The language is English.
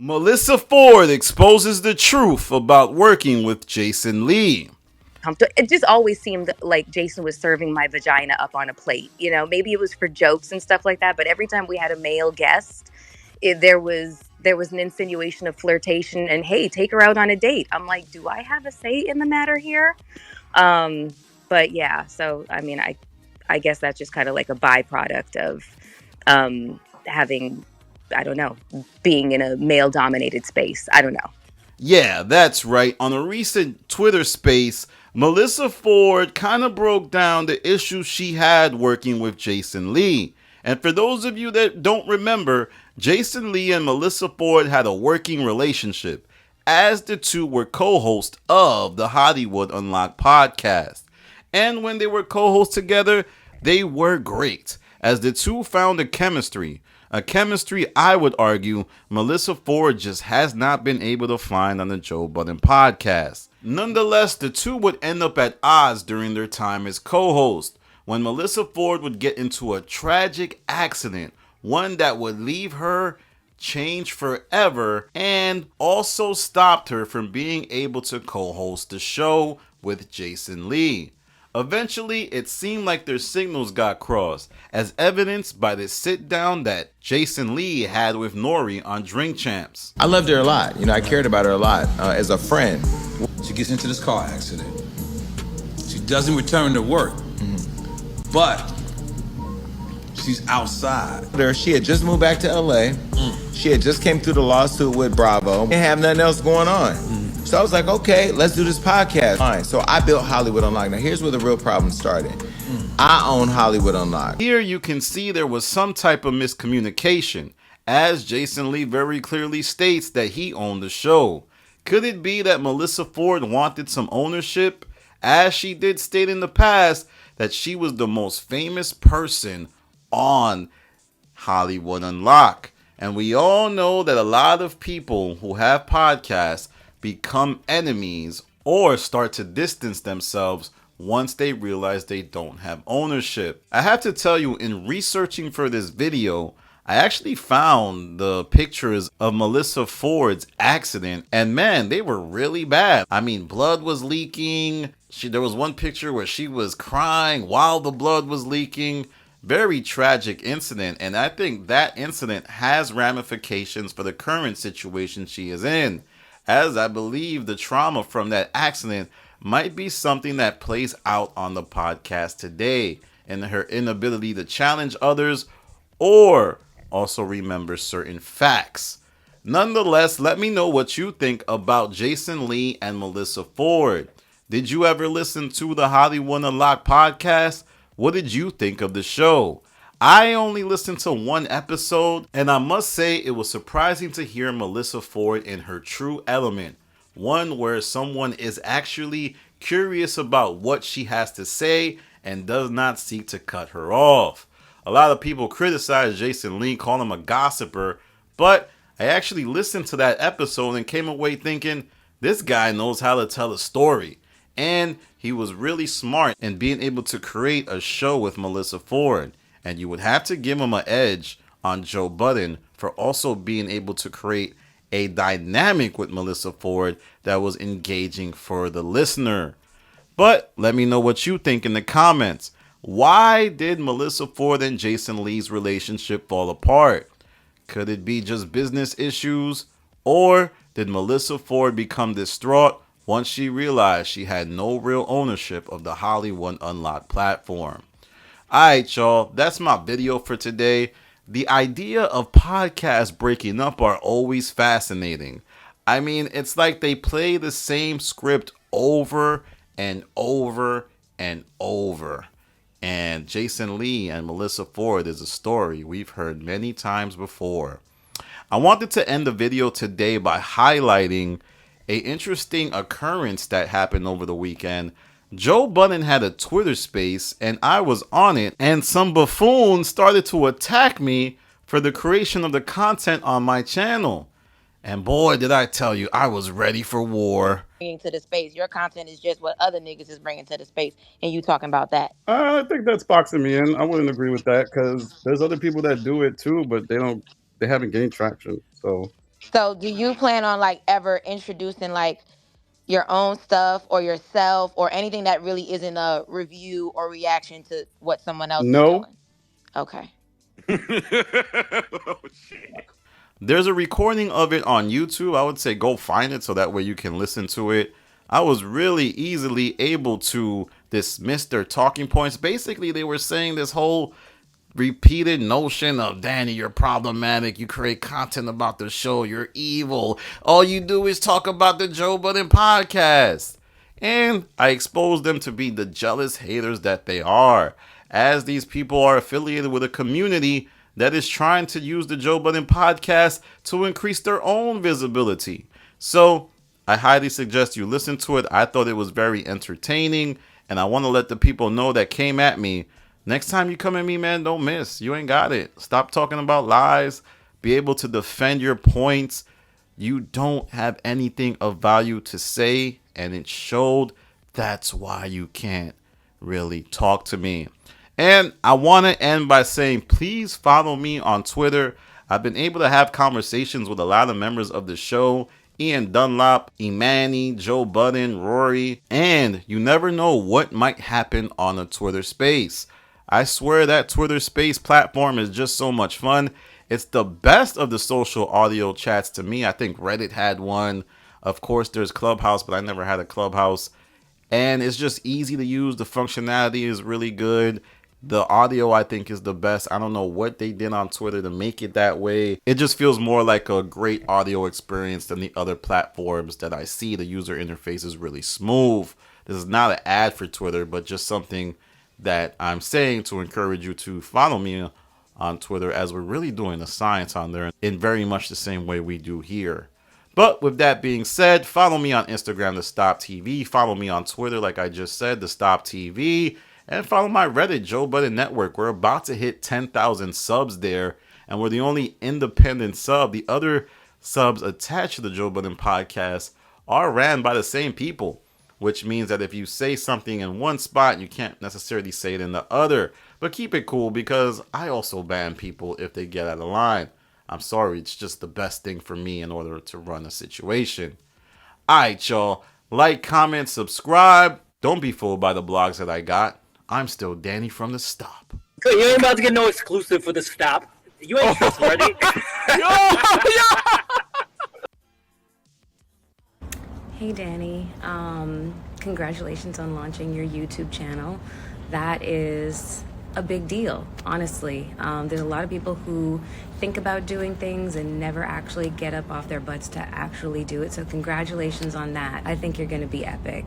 Melyssa Ford exposes the truth about working with Jason Lee. It just always seemed like Jason was serving my vagina up on a plate. Maybe it was for jokes and stuff like that, but every time we had a male guest, there was an insinuation of flirtation and, hey, take her out on a date. I'm like, do I have a say in the matter here? But yeah, so I mean, I guess that's just kind of like a byproduct of having, I don't know, being in a male dominated space. I don't know. Yeah, that's right. On a recent Twitter space, Melyssa Ford kind of broke down the issues she had working with Jason Lee. And for those of you that don't remember, Jason Lee and Melyssa Ford had a working relationship, as the two were co-hosts of the Hollywood Unlocked podcast. And when they were co-hosts together, they were great, as the two found a chemistry. A chemistry, I would argue, Melyssa Ford just has not been able to find on the Joe Budden podcast. Nonetheless, the two would end up at odds during their time as co-hosts, when Melyssa Ford would get into a tragic accident, one that would leave her changed forever and also stopped her from being able to co-host the show with Jason Lee. Eventually, it seemed like their signals got crossed, as evidenced by the sit-down that Jason Lee had with Nori on Drink Champs. I loved her a lot. I cared about her a lot as a friend. She gets into this car accident. She doesn't return to work, but she's outside. She had just moved back to LA. She had just came through the lawsuit with Bravo. Didn't have nothing else going on. So I was like, okay, let's do this podcast. Fine. So I built Hollywood Unlocked. Now here's where the real problem started. I own Hollywood Unlocked. Here you can see there was some type of miscommunication, as Jason Lee very clearly states that he owned the show. Could it be that Melyssa Ford wanted some ownership, as she did state in the past that she was the most famous person on Hollywood Unlocked? And we all know that a lot of people who have podcasts become enemies or start to distance themselves once they realize they don't have ownership. I have to tell you, in researching for this video, I actually found the pictures of Melyssa Ford's accident, and man, they were really bad. I mean, blood was leaking. There was one picture where she was crying while the blood was leaking. Very tragic incident, and I think that incident has ramifications for the current situation she is in, as I believe the trauma from that accident might be something that plays out on the podcast today, and her inability to challenge others or also remember certain facts. Nonetheless, let me know what you think about Jason Lee and Melyssa Ford. Did you ever listen to the Hollywood Unlocked podcast? What did you think of the show? I only listened to one episode, and I must say it was surprising to hear Melyssa Ford in her true element. One where someone is actually curious about what she has to say and does not seek to cut her off. A lot of people criticize Jason Lee, call him a gossiper, but I actually listened to that episode and came away thinking, this guy knows how to tell a story. And he was really smart in being able to create a show with Melyssa Ford. And you would have to give him an edge on Joe Budden for also being able to create a dynamic with Melyssa Ford that was engaging for the listener. But let me know what you think in the comments. Why did Melyssa Ford and Jason Lee's relationship fall apart? Could it be just business issues? Or did Melyssa Ford become distraught once she realized she had no real ownership of the Hollywood Unlocked platform? Alright, y'all, that's my video for today. The idea of podcasts breaking up are always fascinating. I mean, it's like they play the same script over and over and over. And Jason Lee and Melyssa Ford is a story we've heard many times before. I wanted to end the video today by highlighting an interesting occurrence that happened over the weekend. Joe Budden had a Twitter space and I was on it, and some buffoon started to attack me for the creation of the content on my channel. And boy, did I tell you, I was ready for war. Bringing to the space. Your content is just what other niggas is bringing to the space, and you talking about that. I think that's boxing me in. I wouldn't agree with that because there's other people that do it too, but they haven't gained traction. So So, do you plan on like ever introducing like your own stuff or yourself or anything that really isn't a review or reaction to what someone else is No. doing? Okay. Oh, shit. There's a recording of it on YouTube. I would say go find it so that way you can listen to it. I was really easily able to dismiss their talking points. Basically, they were saying this whole repeated notion of, Danny, you're problematic. You create content about the show. You're evil. All you do is talk about the Joe Budden podcast. And I exposed them to be the jealous haters that they are, as these people are affiliated with a community that is trying to use the Joe Budden podcast to increase their own visibility. So I highly suggest you listen to it. I thought it was very entertaining, and I want to let the people know that came at me, next time you come at me, man, don't miss. You ain't got it. Stop talking about lies. Be able to defend your points. You don't have anything of value to say, and it showed. That's why you can't really talk to me. And I want to end by saying, please follow me on Twitter. I've been able to have conversations with a lot of members of the show. Ian Dunlop, Imani, Joe Budden, Rory. And you never know what might happen on a Twitter space. I swear that Twitter space platform is just so much fun. It's the best of the social audio chats to me. I think Reddit had one. Of course, there's Clubhouse, but I never had a Clubhouse. And it's just easy to use. The functionality is really good. The audio, I think, is the best. I don't know what they did on Twitter to make it that way. It just feels more like a great audio experience than the other platforms that I see. The user interface is really smooth. This is not an ad for Twitter, but just something that I'm saying to encourage you to follow me on Twitter, as we're really doing the science on there in very much the same way we do here. But with that being said, follow me on Instagram, The Stop TV. Follow me on Twitter, like I just said, The Stop TV. And follow my Reddit, Joe Budden Network. We're about to hit 10,000 subs there, and we're the only independent sub. The other subs attached to the Joe Budden podcast are ran by the same people, which means that if you say something in one spot, you can't necessarily say it in the other. But keep it cool, because I also ban people if they get out of line. I'm sorry, it's just the best thing for me in order to run a situation. Alright, y'all. Like, comment, subscribe. Don't be fooled by the blogs that I got. I'm still Danny from The Stop. You ain't about to get no exclusive for The Stop. You ain't trustworthy. Hey Danny, congratulations on launching your YouTube channel. That is a big deal, honestly. There's a lot of people who think about doing things and never actually get up off their butts to actually do it. So congratulations on that. I think you're going to be epic.